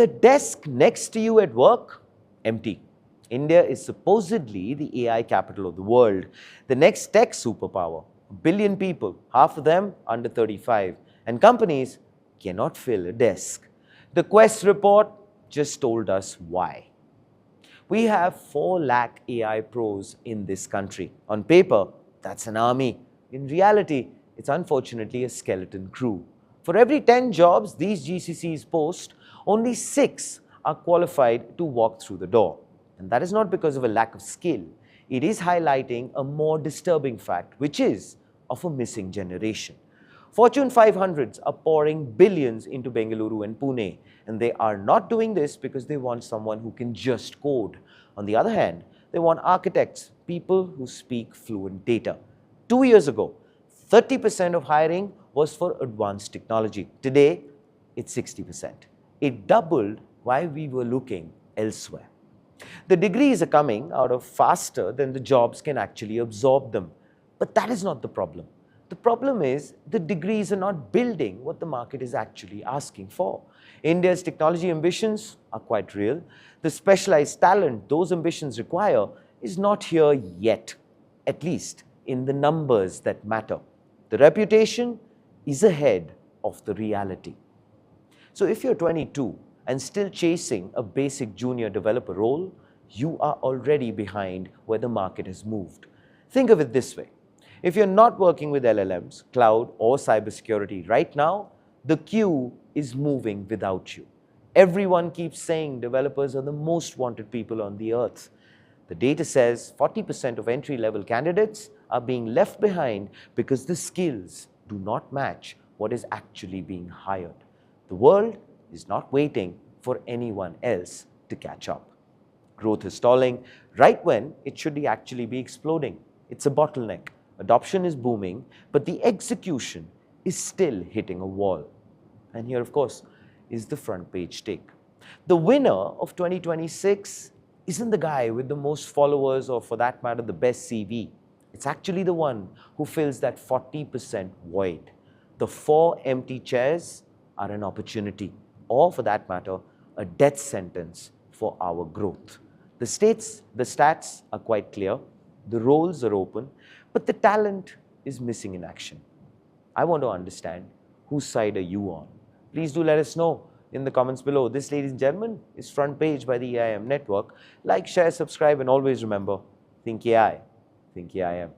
The desk next to you at work, empty. India is supposedly the AI capital of the world, the next tech superpower. A billion people, half of them under 35, and companies cannot fill a desk. The Quest report just told us why. We have 4 lakh AI pros in this country. On paper, that's an army. In reality, it's unfortunately a skeleton crew. For every 10 jobs these GCCs post, only 6 are qualified to walk through the door. And that is not because of a lack of skill. It is highlighting a more disturbing fact, which is of a missing generation. Fortune 500s are pouring billions into Bengaluru and Pune, and they are not doing this because they want someone who can just code. On the other hand, they want architects, people who speak fluent data. 2 years ago, 30% of hiring was for advanced technology. Today, it's 60%. It doubled while we were looking elsewhere. The degrees are coming out of faster than the jobs can actually absorb them. But that is not the problem. The problem is the degrees are not building what the market is actually asking for. India's technology ambitions are quite real. The specialized talent those ambitions require is not here yet, at least in the numbers that matter. The reputation is ahead of the reality. So if you're 22 and still chasing a basic junior developer role, you are already behind where the market has moved. Think of it this way. If you're not working with LLMs, cloud, or cybersecurity right now, the queue is moving without you. Everyone keeps saying developers are the most wanted people on the earth. The data says 40% of entry-level candidates are being left behind because the skills do not match what is actually being hired. The world is not waiting for anyone else to catch up. Growth is stalling right when it should actually be exploding. It's a bottleneck. Adoption is booming, but the execution is still hitting a wall. And here, of course, is the front page take. The winner of 2026 isn't the guy with the most followers or, for that matter, the best CV. It's actually the one who fills that 40% void. The 4 empty chairs are an opportunity, or for that matter, a death sentence for our growth. The stats are quite clear. The roles are open, but the talent is missing in action. I want to understand, whose side are you on? Please do let us know in the comments below. This, ladies and gentlemen, is Front Page by the EIM Network. Like, share, subscribe, and always remember, think AI, think EIM.